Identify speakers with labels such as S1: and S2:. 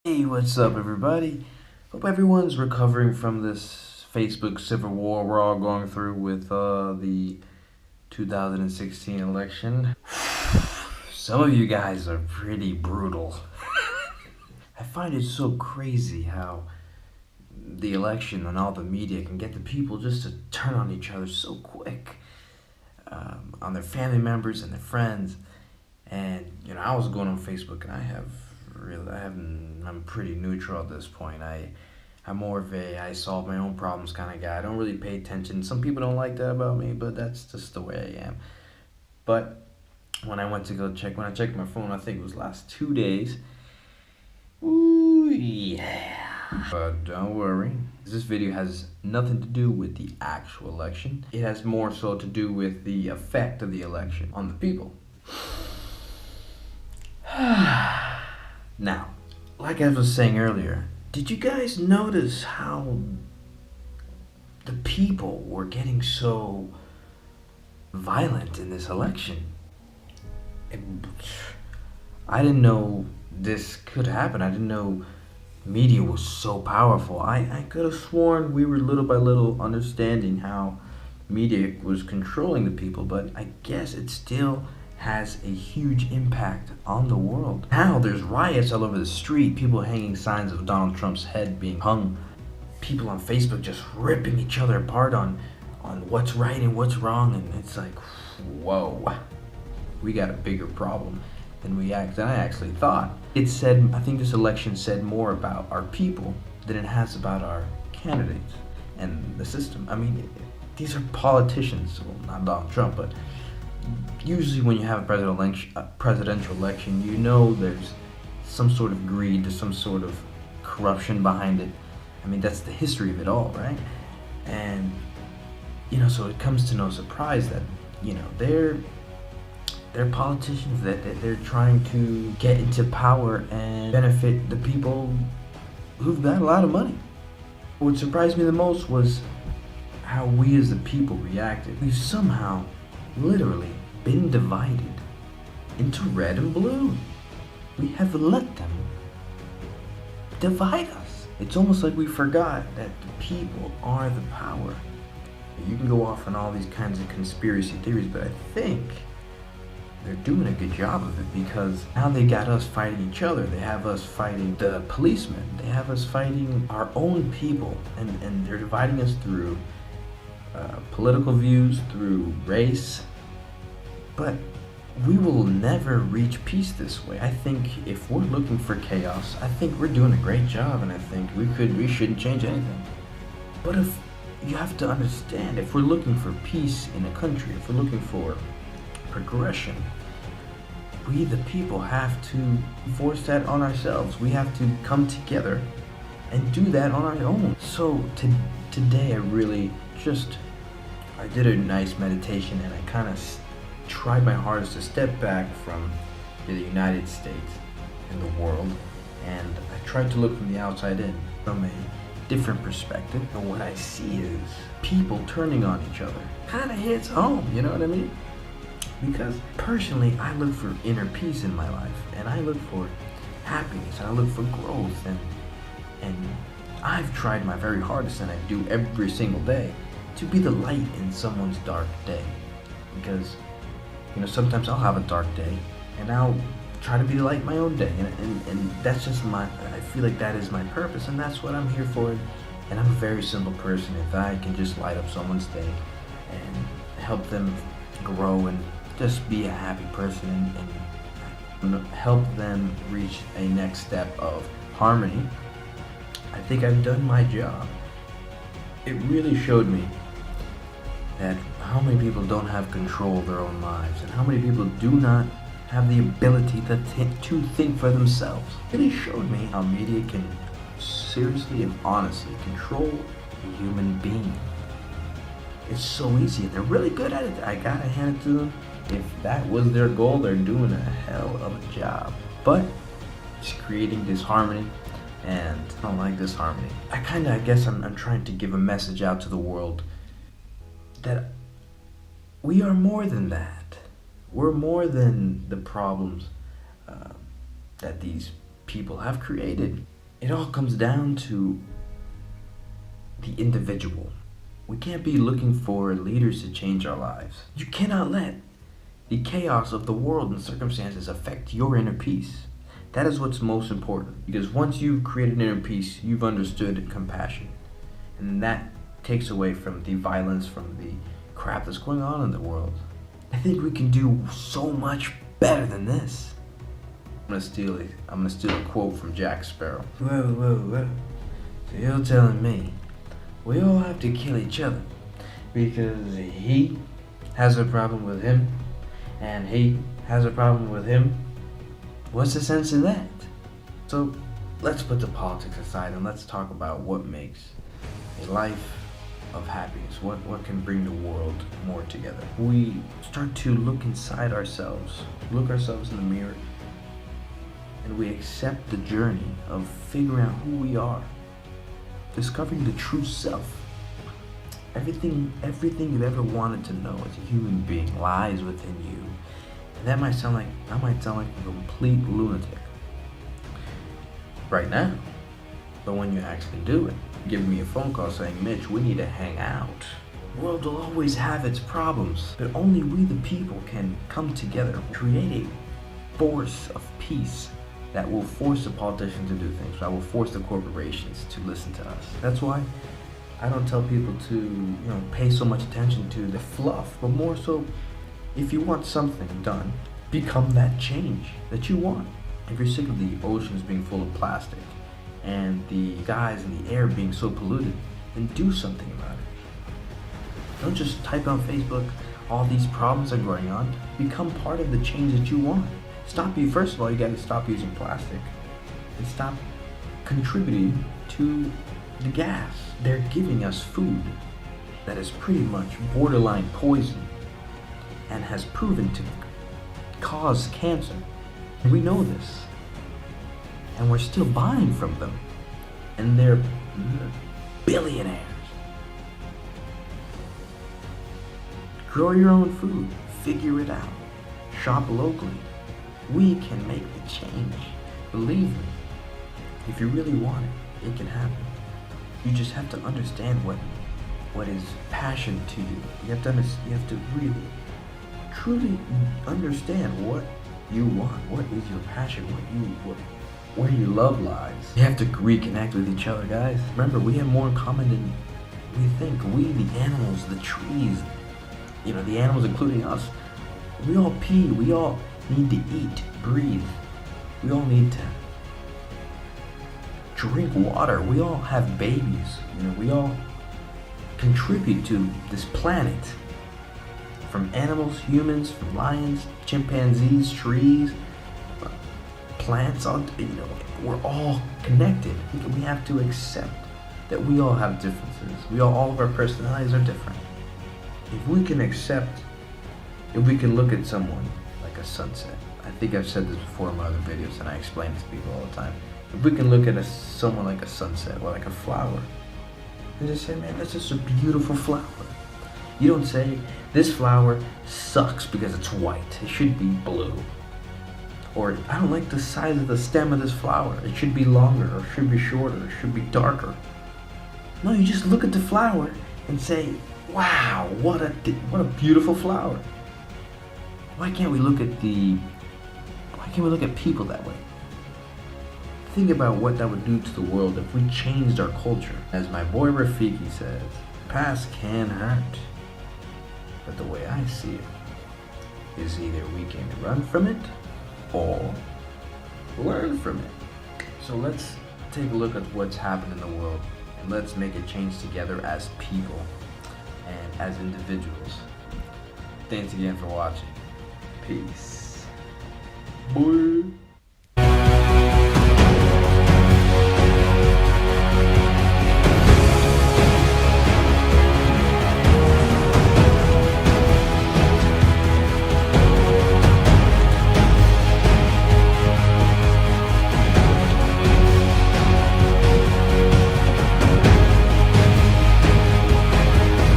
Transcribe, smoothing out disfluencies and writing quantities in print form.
S1: Hey, what's up, everybody? Hope everyone's recovering from this Facebook civil war we're all going through with the 2016 election. Some of you guys are pretty brutal. I find it so crazy how the election and all the media can get the people just to turn on each other so quick, on their family members and their friends. And I was going on Facebook, and I'm pretty neutral at this point. I'm more of a I solve my own problems kind of guy. I don't really pay attention. Some people don't like that about me, but that's just the way I am. But when I checked my phone, I think it was last 2 days. Ooh yeah. But don't worry, this video has nothing to do with the actual election. It has more so to do with the effect of the election on the people. Now, like I was saying earlier, did you guys notice how the people were getting so violent in this election? I didn't know this could happen. I didn't know media was so powerful. I could have sworn we were little by little understanding how media was controlling the people, but I guess it still has a huge impact on the world. Now there's riots all over the street, people hanging signs of Donald Trump's head being hung, people on Facebook just ripping each other apart on what's right and what's wrong, and it's like, whoa, we got a bigger problem than I actually thought. I think this election said more about our people than it has about our candidates and the system. I mean, these are politicians, well, not Donald Trump, but usually when you have a presidential election, there's some sort of greed, there's some sort of corruption behind it. I mean, that's the history of it all, right? And, so it comes to no surprise that, they're politicians that they're trying to get into power and benefit the people who've got a lot of money. What surprised me the most was how we as the people reacted. We've somehow literally been divided into red and blue. We have let them divide us. It's almost like we forgot that the people are the power. You can go off on all these kinds of conspiracy theories, but I think they're doing a good job of it, because now they got us fighting each other. They have us fighting the policemen. They have us fighting our own people, and they're dividing us through political views, through race. But we will never reach peace this way. I think if we're looking for chaos, I think we're doing a great job, and I think we shouldn't change anything. But if you have to understand, if we're looking for peace in a country, if we're looking for progression, we the people have to force that on ourselves. We have to come together and do that on our own. So today I did a nice meditation, and I kind of tried my hardest to step back from the United States and the world, and I tried to look from the outside in, from a different perspective. And what I see is people turning on each other. Kind of hits home, you know what I mean? Because personally, I look for inner peace in my life, and I look for happiness, and I look for growth, and I've tried my very hardest, and I do every single day, to be the light in someone's dark day. Because sometimes I'll have a dark day, and I'll try to be the light in my own day, and that's just I feel like that is my purpose, and that's what I'm here for. And I'm a very simple person. If I can just light up someone's day and help them grow and just be a happy person, and help them reach a next step of harmony, I think I've done my job. It really showed me that how many people don't have control of their own lives, and how many people do not have the ability to think for themselves. It really showed me how media can seriously and honestly control a human being. It's so easy, and they're really good at it. I gotta hand it to them. If that was their goal, they're doing a hell of a job. But it's creating disharmony, and I don't like disharmony. I guess I'm trying to give a message out to the world that we are more than that. We're more than the problems that these people have created. It all comes down to the individual. We can't be looking for leaders to change our lives. You cannot let the chaos of the world and circumstances affect your inner peace. That is what's most important. Because once you've created inner peace, you've understood compassion. And that takes away from the violence, from the crap that's going on in the world. I think we can do so much better than this. I'm gonna steal a quote from Jack Sparrow. Whoa. So you're telling me we all have to kill each other because he has a problem with him and he has a problem with him? What's the sense in that? So let's put the politics aside and let's talk about what makes a life of happiness. What can bring the world more together? We start to look inside ourselves, look ourselves in the mirror, and we accept the journey of figuring out who we are, discovering the true self. Everything you've ever wanted to know as a human being lies within you. And I might sound like a complete lunatic right now. But when you actually do it, give me a phone call saying, Mitch, we need to hang out. The world will always have its problems, but only we the people can come together, create a force of peace that will force the politicians to do things, that will force the corporations to listen to us. That's why I don't tell people to, pay so much attention to the fluff, but more so, if you want something done, become that change that you want. If you're sick of the oceans being full of plastic and the skies and the air being so polluted, then do something about it. Don't just type on Facebook all these problems are going on. Become part of the change that you want. First of all, you gotta stop using plastic and stop contributing to the gas. They're giving us food that is pretty much borderline poison and has proven to cause cancer. We know this. And we're still buying from them. And they're billionaires. Grow your own food. Figure it out. Shop locally. We can make the change. Believe me. If you really want it, it can happen. You just have to understand what is passion to you. You have to really, truly understand what you want. What is your passion? Where your love lies. You have to reconnect with each other, guys. Remember, we have more in common than we think. We, the animals, the trees, the animals including us, we all pee. We all need to eat, breathe. We all need to drink water. We all have babies. We all contribute to this planet. From animals, humans, from lions, chimpanzees, trees, plants, we're all connected. We have to accept that we all have differences. All of our personalities are different. If we can look at someone like a sunset, I think I've said this before in my other videos and I explain it to people all the time. If we can look at someone like a sunset or like a flower and just say, man, that's just a beautiful flower. You don't say, this flower sucks because it's white. It should be blue. Or, I don't like the size of the stem of this flower. It should be longer, or it should be shorter, or it should be darker. No, you just look at the flower and say, wow, what a beautiful flower. Why can't we look at people that way? Think about what that would do to the world if we changed our culture. As my boy Rafiki says, past can hurt. But the way I see it is either we can run from it or learn from it. So let's take a look at what's happened in the world and let's make a change together as people and as individuals. Thanks again for watching. Peace. Bye.